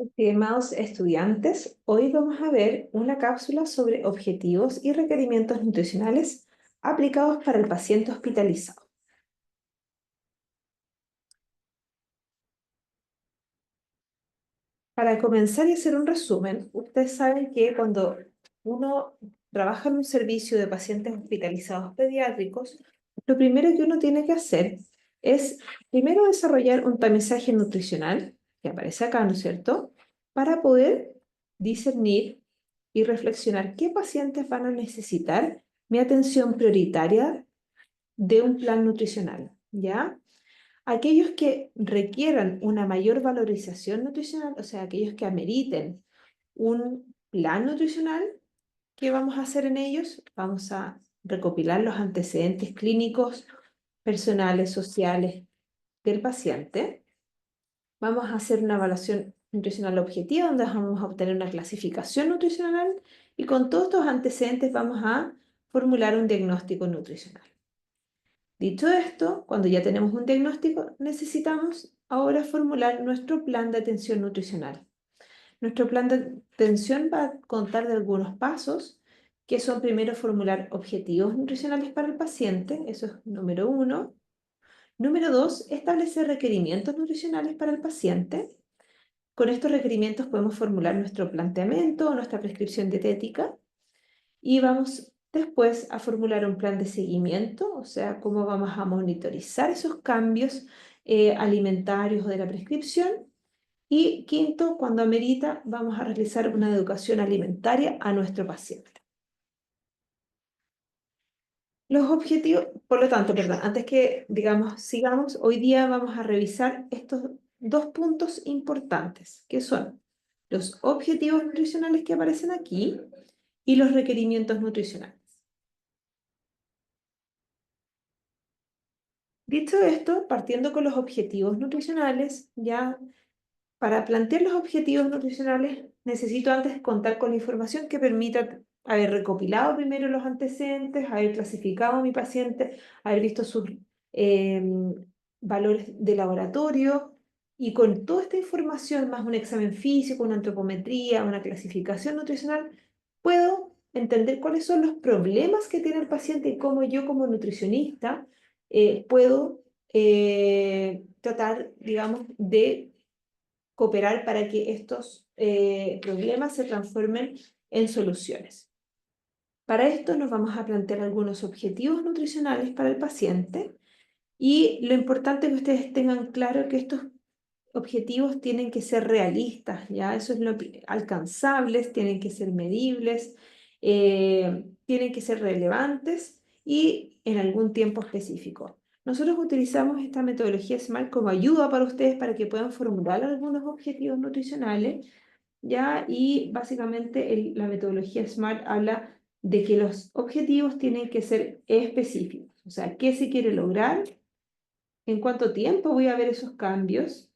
Estimados estudiantes, hoy vamos a ver una cápsula sobre objetivos y requerimientos nutricionales aplicados para el paciente hospitalizado. Para comenzar y hacer un resumen, ustedes saben que cuando uno trabaja en un servicio de pacientes hospitalizados pediátricos, lo primero que uno tiene que hacer es primero desarrollar un tamizaje nutricional, que aparece acá, ¿no es cierto?, para poder discernir y reflexionar qué pacientes van a necesitar mi atención prioritaria de un plan nutricional, ¿ya? Aquellos que requieran una mayor valorización nutricional, o sea, aquellos que ameriten un plan nutricional, ¿qué vamos a hacer en ellos? Vamos a recopilar los antecedentes clínicos, personales, sociales del paciente. Vamos a hacer una evaluación nutricional objetiva, donde vamos a obtener una clasificación nutricional y con todos estos antecedentes vamos a formular un diagnóstico nutricional. Dicho esto, cuando ya tenemos un diagnóstico, necesitamos ahora formular nuestro plan de atención nutricional. Nuestro plan de atención va a contar de algunos pasos, que son primero formular objetivos nutricionales para el paciente, eso es número 1. Número 2, establecer requerimientos nutricionales para el paciente. Con estos requerimientos podemos formular nuestro planteamiento o nuestra prescripción dietética. Y vamos después a formular un plan de seguimiento, o sea, cómo vamos a monitorizar esos cambios alimentarios o de la prescripción. Y quinto, cuando amerita, vamos a realizar una educación alimentaria a nuestro paciente. Los objetivos, por lo tanto, perdón, antes que, digamos, sigamos, hoy día vamos a revisar estos dos puntos importantes, que son los objetivos nutricionales que aparecen aquí y los requerimientos nutricionales. Dicho esto, partiendo con los objetivos nutricionales, ya para plantear los objetivos nutricionales necesito antes contar con la información que permita haber recopilado primero los antecedentes, haber clasificado a mi paciente, haber visto sus valores de laboratorio y con toda esta información, más un examen físico, una antropometría, una clasificación nutricional, puedo entender cuáles son los problemas que tiene el paciente y cómo yo como nutricionista puedo tratar, digamos, de cooperar para que estos problemas se transformen en soluciones. Para esto nos vamos a plantear algunos objetivos nutricionales para el paciente y lo importante es que ustedes tengan claro que estos objetivos tienen que ser realistas, ¿ya? Eso es lo alcanzables, tienen que ser medibles, tienen que ser relevantes y en algún tiempo específico. Nosotros utilizamos esta metodología SMART como ayuda para ustedes para que puedan formular algunos objetivos nutricionales, ¿ya? Y básicamente la metodología SMART habla de que los objetivos tienen que ser específicos, o sea, qué se quiere lograr, en cuánto tiempo voy a ver esos cambios.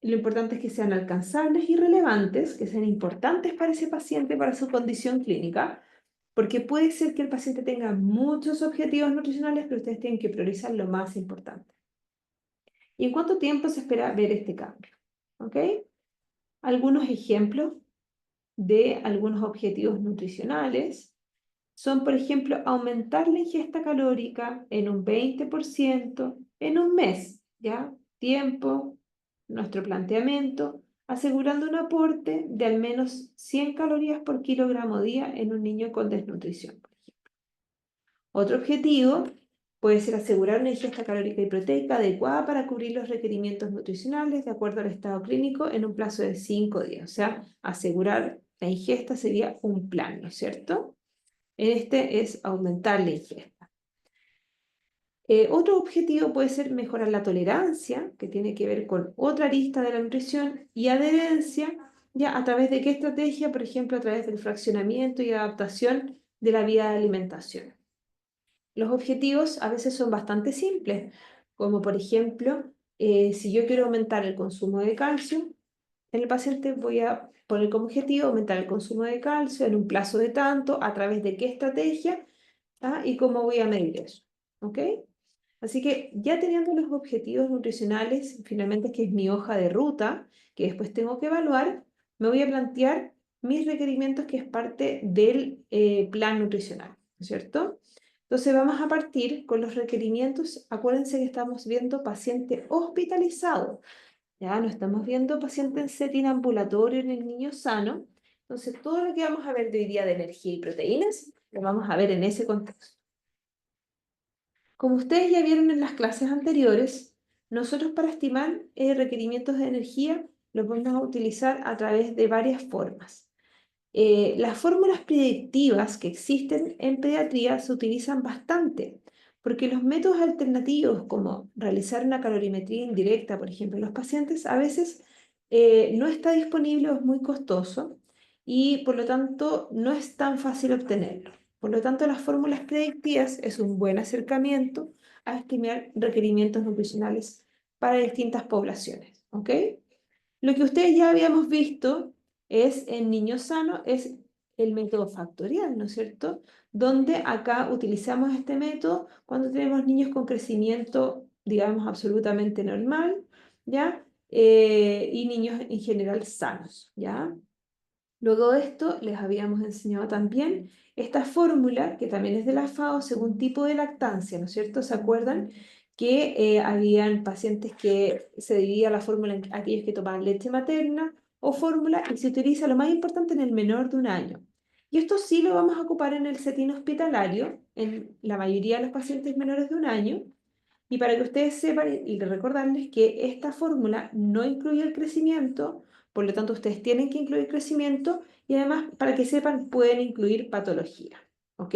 Lo importante es que sean alcanzables y relevantes, que sean importantes para ese paciente, para su condición clínica, porque puede ser que el paciente tenga muchos objetivos nutricionales, pero ustedes tienen que priorizar lo más importante. ¿Y en cuánto tiempo se espera ver este cambio? ¿Ok? Algunos ejemplos de algunos objetivos nutricionales son, por ejemplo, aumentar la ingesta calórica en un 20% en un mes, ¿ya? Tiempo, nuestro planteamiento, asegurando un aporte de al menos 100 calorías por kilogramo día en un niño con desnutrición, por ejemplo. Otro objetivo puede ser asegurar una ingesta calórica y proteica adecuada para cubrir los requerimientos nutricionales de acuerdo al estado clínico en un plazo de 5 días. O sea, asegurar la ingesta sería un plan, ¿no es cierto? Este es aumentar la ingesta. Otro objetivo puede ser mejorar la tolerancia, que tiene que ver con otra arista de la nutrición, y adherencia, ya a través de qué estrategia, por ejemplo, a través del fraccionamiento y adaptación de la vía de alimentación. Los objetivos a veces son bastante simples, como por ejemplo, si yo quiero aumentar el consumo de calcio, en el paciente voy a poner como objetivo aumentar el consumo de calcio en un plazo de tanto, a través de qué estrategia, ¿ah? Y cómo voy a medir eso. ¿Ok? Así que ya teniendo los objetivos nutricionales, finalmente que es mi hoja de ruta, que después tengo que evaluar, me voy a plantear mis requerimientos, que es parte del plan nutricional, ¿no es cierto? Entonces vamos a partir con los requerimientos. Acuérdense que estamos viendo paciente hospitalizado, ya no estamos viendo paciente en setting ambulatorio en el niño sano. Entonces todo lo que vamos a ver de hoy día de energía y proteínas, lo vamos a ver en ese contexto. Como ustedes ya vieron en las clases anteriores, nosotros para estimar requerimientos de energía los vamos a utilizar a través de varias formas. Las fórmulas predictivas que existen en pediatría se utilizan bastante, porque los métodos alternativos, como realizar una calorimetría indirecta, por ejemplo, en los pacientes, a veces no está disponible o es muy costoso y por lo tanto no es tan fácil obtenerlo. Por lo tanto, las fórmulas predictivas es un buen acercamiento a estimar requerimientos nutricionales para distintas poblaciones, ¿ok? Lo que ustedes ya habíamos visto es en niños sanos, es el método factorial, ¿no es cierto? Donde acá utilizamos este método cuando tenemos niños con crecimiento, digamos, absolutamente normal, ¿ya? Y niños en general sanos, ¿ya? Luego de esto, les habíamos enseñado también esta fórmula, que también es de la FAO, según tipo de lactancia, ¿no es cierto? ¿Se acuerdan que habían pacientes que se dividía la fórmula en aquellos que tomaban leche materna o fórmula, y se utiliza lo más importante en el menor de un año? Y esto sí lo vamos a ocupar en el setting hospitalario, en la mayoría de los pacientes menores de un año, y para que ustedes sepan y recordarles que esta fórmula no incluye el crecimiento, por lo tanto ustedes tienen que incluir crecimiento, y además para que sepan pueden incluir patología, ¿ok?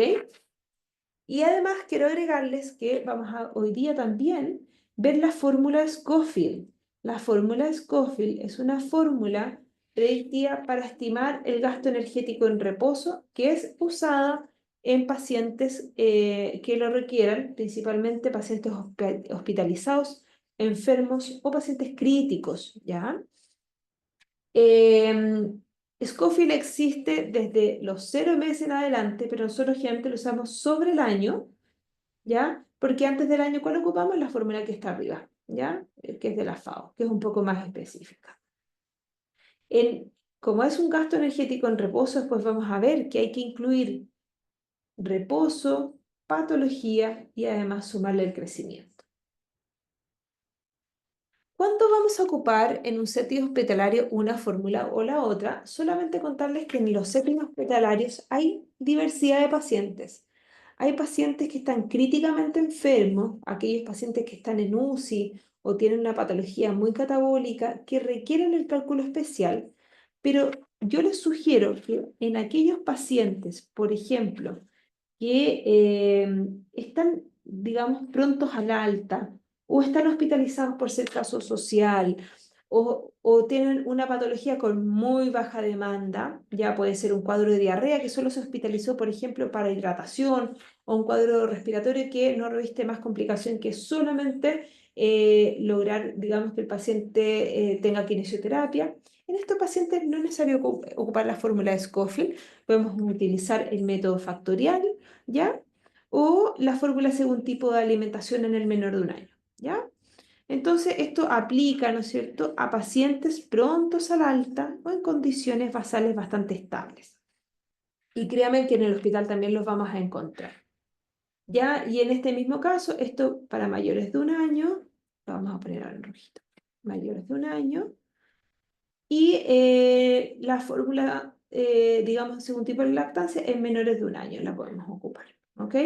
Y además quiero agregarles que vamos a hoy día también ver la fórmula Scofield. La fórmula Scofield es una fórmula predictiva para estimar el gasto energético en reposo, que es usada en pacientes que lo requieran, principalmente pacientes hospitalizados, enfermos o pacientes críticos, ¿ya? Scofield existe desde los 0 meses en adelante, pero nosotros generalmente lo usamos sobre el año, ¿ya? Porque antes del año, ¿cuál ocupamos? La fórmula que está arriba, ¿ya? Que es de la FAO, que es un poco más específica. Como es un gasto energético en reposo, después vamos a ver que hay que incluir reposo, patología y además sumarle el crecimiento. ¿Cuándo vamos a ocupar en un setting hospitalario una fórmula o la otra? Solamente contarles que en los settings hospitalarios hay diversidad de pacientes. Hay pacientes que están críticamente enfermos, aquellos pacientes que están en UCI o tienen una patología muy catabólica que requieren el cálculo especial, pero yo les sugiero que en aquellos pacientes, por ejemplo, que están, digamos, prontos al alta o están hospitalizados por ser caso social o tienen una patología con muy baja demanda, ya puede ser un cuadro de diarrea que solo se hospitalizó, por ejemplo, para hidratación, o un cuadro respiratorio que no reviste más complicación que solamente lograr, digamos, que el paciente tenga kinesioterapia. En estos pacientes no es necesario ocupar la fórmula de Scofield, podemos utilizar el método factorial, ¿ya? O la fórmula según tipo de alimentación en el menor de un año, ¿ya? Entonces, esto aplica, ¿no es cierto?, a pacientes prontos al alta o en condiciones basales bastante estables. Y créanme que en el hospital también los vamos a encontrar, ¿ya? Y en este mismo caso, esto para mayores de un año, lo vamos a poner ahora en rojito, mayores de un año, y la fórmula, digamos, según tipo de lactancia, en menores de un año la podemos ocupar, ¿ok?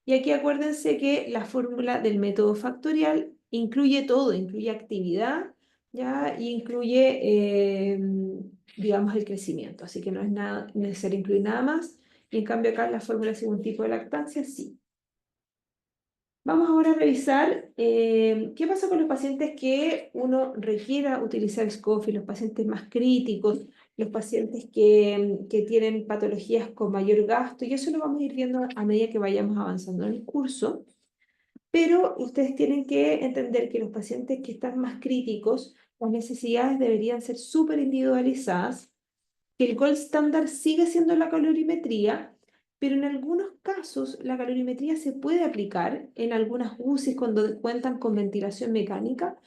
Y aquí acuérdense que la fórmula del método factorial incluye todo, incluye actividad, ¿ya? Y incluye, digamos, el crecimiento. Así que no es nada, necesario incluir nada más. Y en cambio acá la fórmula según tipo de lactancia, sí. Vamos ahora a revisar qué pasa con los pacientes que uno requiera utilizar SCOFI, los pacientes más críticos, los pacientes que tienen patologías con mayor gasto, y eso lo vamos a ir viendo a medida que vayamos avanzando en el curso. Pero ustedes tienen que entender que los pacientes que están más críticos, las necesidades deberían ser súper individualizadas, que el gold standard sigue siendo la calorimetría, pero en algunos casos la calorimetría se puede aplicar en algunas UCIs cuando cuentan con ventilación mecánica,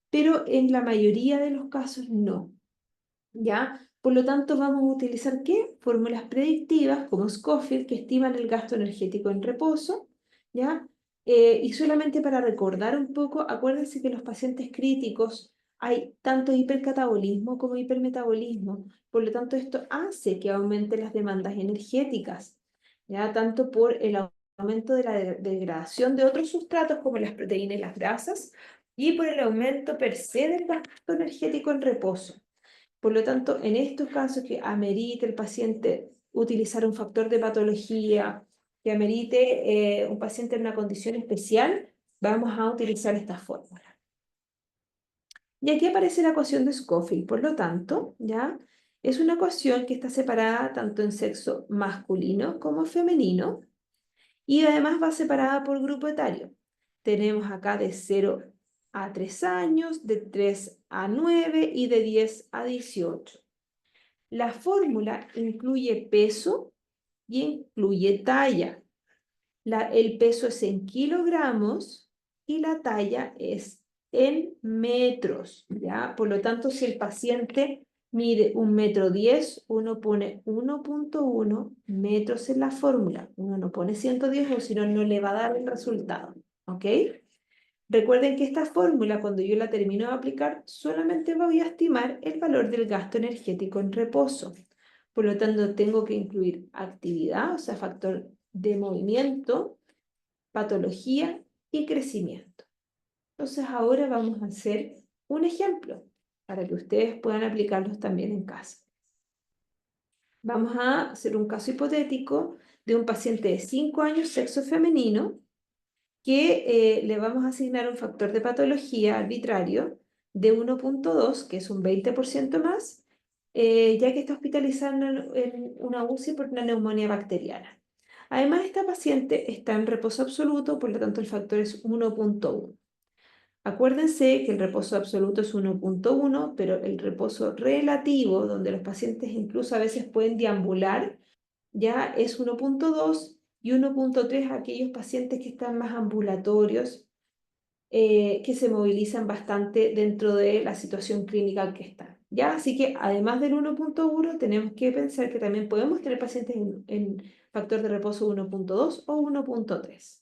pero en la mayoría de los casos no, ¿ya? Por lo tanto, vamos a utilizar ¿qué? Fórmulas predictivas como Scofield que estiman el gasto energético en reposo, ¿ya? Y solamente para recordar un poco, acuérdense que en los pacientes críticos hay tanto hipercatabolismo como hipermetabolismo, por lo tanto esto hace que aumente las demandas energéticas, ¿ya? Tanto por el aumento de la degradación de otros sustratos como las proteínas y las grasas, y por el aumento per se del gasto energético en reposo. Por lo tanto, en estos casos que amerite el paciente utilizar un factor de patología, que amerite un paciente en una condición especial, vamos a utilizar esta fórmula. Y aquí aparece la ecuación de Scofield, por lo tanto, ¿ya? Es una ecuación que está separada tanto en sexo masculino como femenino y además va separada por grupo etario. Tenemos acá de 0 a 3 años, de 3 a 9 y de 10 a 18. La fórmula incluye peso y incluye talla. El peso es en kilogramos y la talla es en metros, ¿ya? Por lo tanto, si el paciente mide 1,10 m, uno pone 1,1 metros en la fórmula. Uno no pone 110 o si no, no le va a dar el resultado, ¿ok? Recuerden que esta fórmula, cuando yo la termino de aplicar, solamente voy a estimar el valor del gasto energético en reposo. Por lo tanto, tengo que incluir actividad, o sea, factor de movimiento, patología y crecimiento. Entonces, ahora vamos a hacer un ejemplo para que ustedes puedan aplicarlos también en casa. Vamos a hacer un caso hipotético de un paciente de 5 años, sexo femenino, que le vamos a asignar un factor de patología arbitrario de 1,2, que es un 20% más, ya que está hospitalizado en una UCI por una neumonía bacteriana. Además, esta paciente está en reposo absoluto, por lo tanto el factor es 1,1. Acuérdense que el reposo absoluto es 1,1, pero el reposo relativo, donde los pacientes incluso a veces pueden deambular, ya es 1,2 y 1,3 aquellos pacientes que están más ambulatorios, que se movilizan bastante dentro de la situación clínica que están. ¿Ya? Así que además del 1,1 tenemos que pensar que también podemos tener pacientes en factor de reposo 1,2 o 1,3.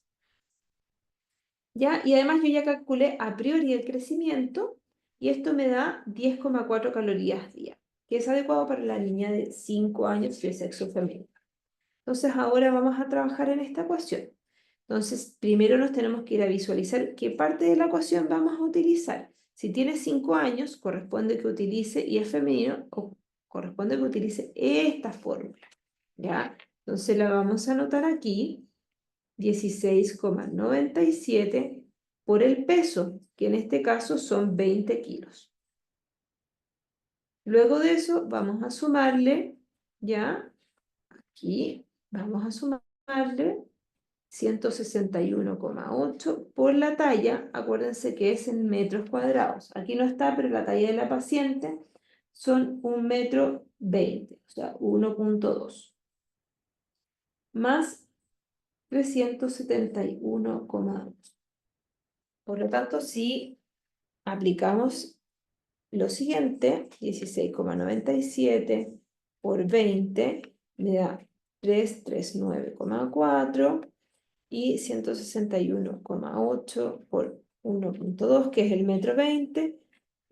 ¿Ya? Y además yo ya calculé a priori el crecimiento y esto me da 10,4 calorías día, que es adecuado para la niña de 5 años y de sexo femenino. Entonces ahora vamos a trabajar en esta ecuación. Entonces primero nos tenemos que ir a visualizar qué parte de la ecuación vamos a utilizar. Si tiene 5 años, corresponde que utilice, y es femenino, o corresponde que utilice esta fórmula, ¿ya? Entonces la vamos a anotar aquí, 16,97 por el peso, que en este caso son 20 kilos. Luego de eso vamos a sumarle, ¿ya? Aquí vamos a sumarle 161,8 por la talla, acuérdense que es en metros cuadrados. Aquí no está, pero la talla de la paciente son 1,20 m, o sea, 1,2. Más 371,2. Por lo tanto, si aplicamos lo siguiente, 16,97 por 20, me da 339,4 y 161,8 por 1,2, que es el metro 20,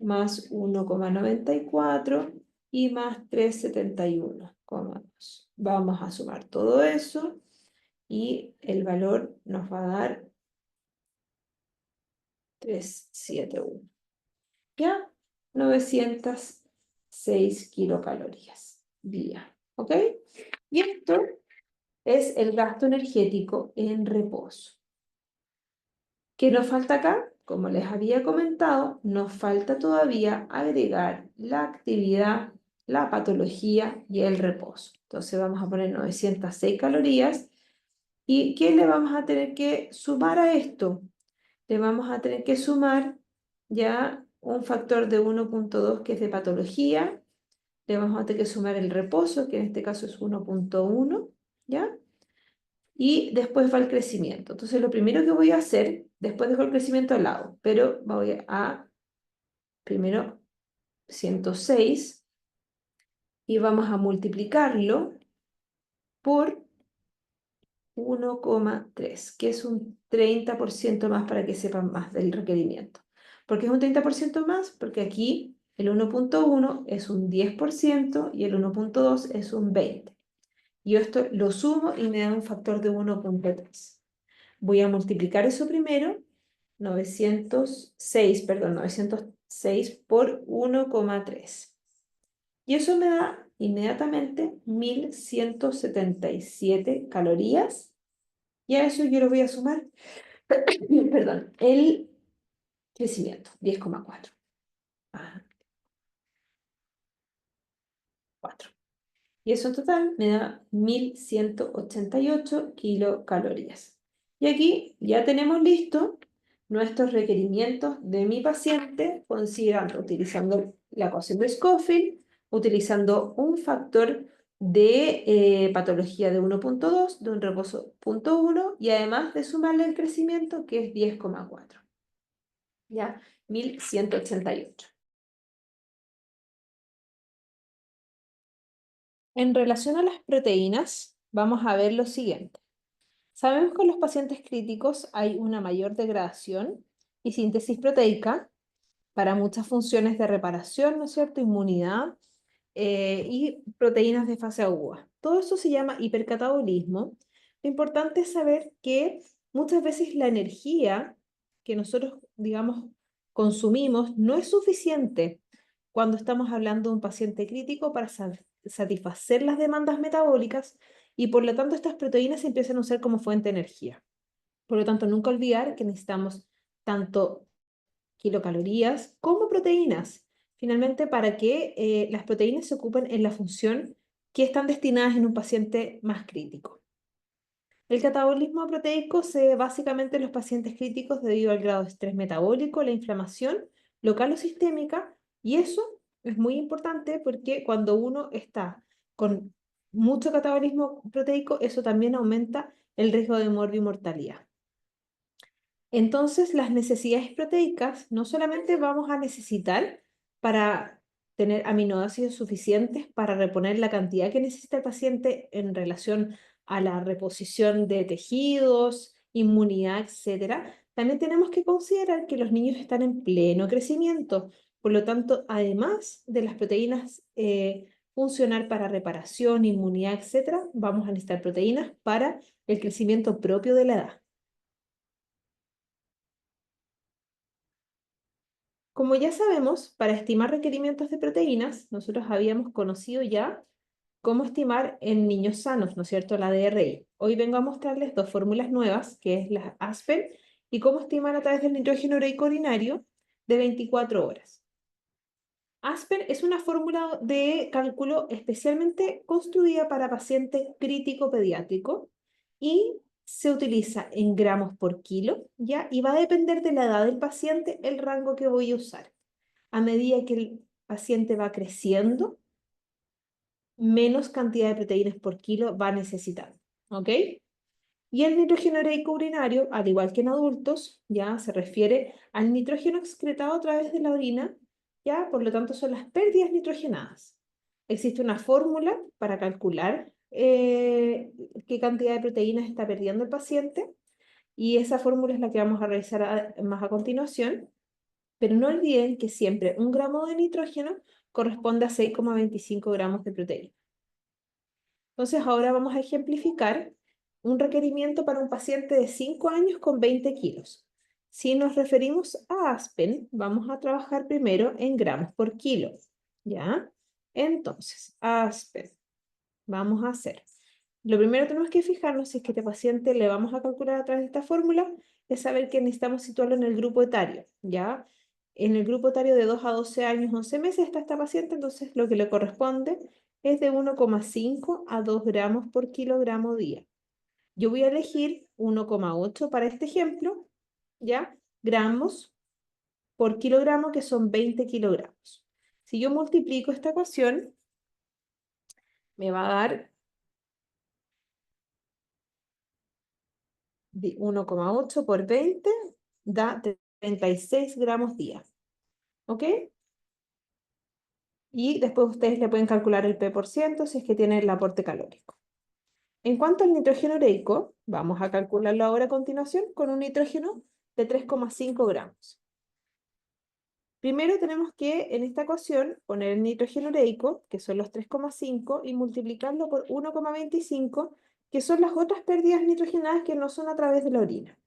más 1,94 y más 371,2. Vamos a sumar todo eso y el valor nos va a dar 371. ¿Ya? 906 kilocalorías día. ¿Ok? Y esto es el gasto energético en reposo. ¿Qué nos falta acá? Como les había comentado, nos falta todavía agregar la actividad, la patología y el reposo. Entonces vamos a poner 906 calorías. ¿Y qué le vamos a tener que sumar a esto? Le vamos a tener que sumar ya un factor de 1,2 que es de patología. Le vamos a tener que sumar el reposo, que en este caso es 1,1, ¿ya? y después va el crecimiento. Entonces, lo primero que voy a hacer, después dejo el crecimiento al lado, pero voy a, primero, 106, y vamos a multiplicarlo por 1,3, que es un 30% más para que sepan más del requerimiento. ¿Por qué es un 30% más? Porque aquí el 1,1 es un 10% y el 1,2 es un 20%. Yo esto lo sumo y me da un factor de 1,3. Voy a multiplicar eso primero, 906 por 1,3. Y eso me da inmediatamente 1177 calorías. Y a eso yo le voy a sumar, perdón, el crecimiento, 10,4. Ah, 4. Y eso en total me da 1188 kilocalorías. Y aquí ya tenemos listo nuestros requerimientos de mi paciente, considerando, utilizando la ecuación de Scofield, utilizando un factor de patología de 1,2, de un reposo 0,1, y además de sumarle el crecimiento, que es 10,4. ¿Ya? 1188. En relación a las proteínas, vamos a ver lo siguiente. Sabemos que en los pacientes críticos hay una mayor degradación y síntesis proteica para muchas funciones de reparación, ¿no es cierto?, inmunidad y proteínas de fase aguda. Todo eso se llama hipercatabolismo. Lo importante es saber que muchas veces la energía que nosotros, digamos, consumimos no es suficiente cuando estamos hablando de un paciente crítico para satisfacer las demandas metabólicas y por lo tanto estas proteínas se empiezan a usar como fuente de energía. Por lo tanto, nunca olvidar que necesitamos tanto kilocalorías como proteínas, finalmente para que las proteínas se ocupen en la función que están destinadas en un paciente más crítico. El catabolismo proteico se ve básicamente en los pacientes críticos debido al grado de estrés metabólico, la inflamación local o sistémica, y eso es muy importante porque cuando uno está con mucho catabolismo proteico, eso también aumenta el riesgo de mortalidad. Entonces, las necesidades proteicas no solamente vamos a necesitar para tener aminoácidos suficientes para reponer la cantidad que necesita el paciente en relación a la reposición de tejidos, inmunidad, etcétera. También tenemos que considerar que los niños están en pleno crecimiento. Por lo tanto, además de las proteínas funcionar para reparación, inmunidad, etcétera, vamos a necesitar proteínas para el crecimiento propio de la edad. Como ya sabemos, para estimar requerimientos de proteínas, nosotros habíamos conocido ya cómo estimar en niños sanos, ¿no es cierto?, la DRI. Hoy vengo a mostrarles dos fórmulas nuevas, que es la Aspen, y cómo estimar a través del nitrógeno ureico urinario de 24 horas. Aspen es una fórmula de cálculo especialmente construida para paciente crítico pediátrico y se utiliza en gramos por kilo, ¿ya? Y va a depender de la edad del paciente el rango que voy a usar. A medida que el paciente va creciendo, menos cantidad de proteínas por kilo va necesitando, ¿ok? Y el nitrógeno ureico urinario, al igual que en adultos, ya se refiere al nitrógeno excretado a través de la orina, ya, por lo tanto son las pérdidas nitrogenadas. Existe una fórmula para calcular qué cantidad de proteínas está perdiendo el paciente y esa fórmula es la que vamos a revisar más a continuación. Pero no olviden que siempre 1 gramo de nitrógeno corresponde a 6,25 gramos de proteína. Entonces ahora vamos a ejemplificar un requerimiento para un paciente de 5 años con 20 kilos. Si nos referimos a Aspen, vamos a trabajar primero en gramos por kilo, ¿ya? Entonces, Aspen, vamos a hacer. Lo primero que tenemos que fijarnos si es que este paciente le vamos a calcular a través de esta fórmula, es saber que necesitamos situarlo en el grupo etario, ¿ya? En el grupo etario de 2 a 12 años, 11 meses está esta paciente, entonces lo que le corresponde es de 1,5 a 2 gramos por kilogramo día. Yo voy a elegir 1,8 para este ejemplo, ¿ya? Gramos por kilogramo, que son 20 kilogramos. Si yo multiplico esta ecuación, me va a dar 1,8 por 20 da 36 gramos día. ¿Ok? Y después ustedes le pueden calcular el P% si es que tienen el aporte calórico. En cuanto al nitrógeno ureico, vamos a calcularlo ahora a continuación con un nitrógeno de 3,5 gramos. Primero tenemos que en esta ecuación poner el nitrógeno ureico, que son los 3,5, y multiplicarlo por 1,25, que son las otras pérdidas nitrogenadas que no son a través de la orina.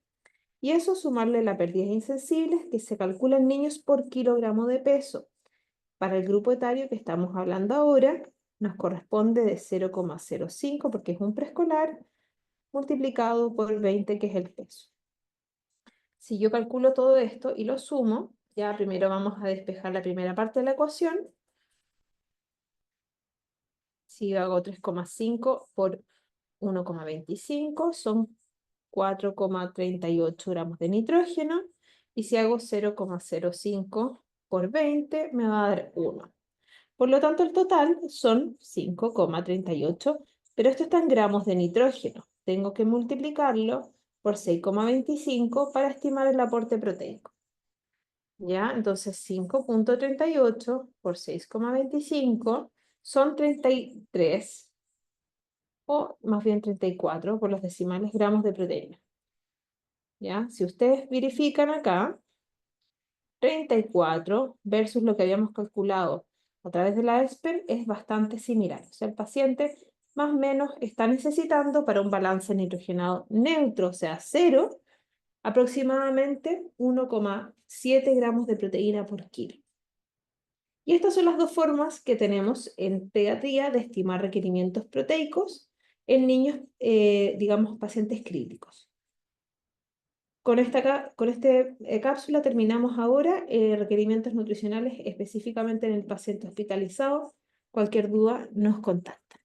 Y eso sumarle las pérdidas insensibles que se calculan en niños por kilogramo de peso. Para el grupo etario que estamos hablando ahora, nos corresponde de 0,05 porque es un preescolar, multiplicado por 20 que es el peso. Si yo calculo todo esto y lo sumo, ya primero vamos a despejar la primera parte de la ecuación. Si yo hago 3,5 por 1,25 son 4,38 gramos de nitrógeno. Y si hago 0,05 por 20 me va a dar 1. Por lo tanto, el total son 5,38, pero esto está en gramos de nitrógeno. Tengo que multiplicarlo por 6,25 para estimar el aporte proteico. ¿Ya? Entonces, 5,38 por 6,25 son 33, o más bien 34 por los decimales gramos de proteína. ¿Ya? Si ustedes verifican acá, 34 versus lo que habíamos calculado a través de la ESPEN es bastante similar. O sea, el paciente más o menos está necesitando para un balance nitrogenado neutro, o sea, 0, aproximadamente 1,7 gramos de proteína por kilo. Y estas son las dos formas que tenemos en pediatría de estimar requerimientos proteicos en niños, digamos, pacientes críticos. Con esta cápsula terminamos ahora requerimientos nutricionales específicamente en el paciente hospitalizado. Cualquier duda nos contacta.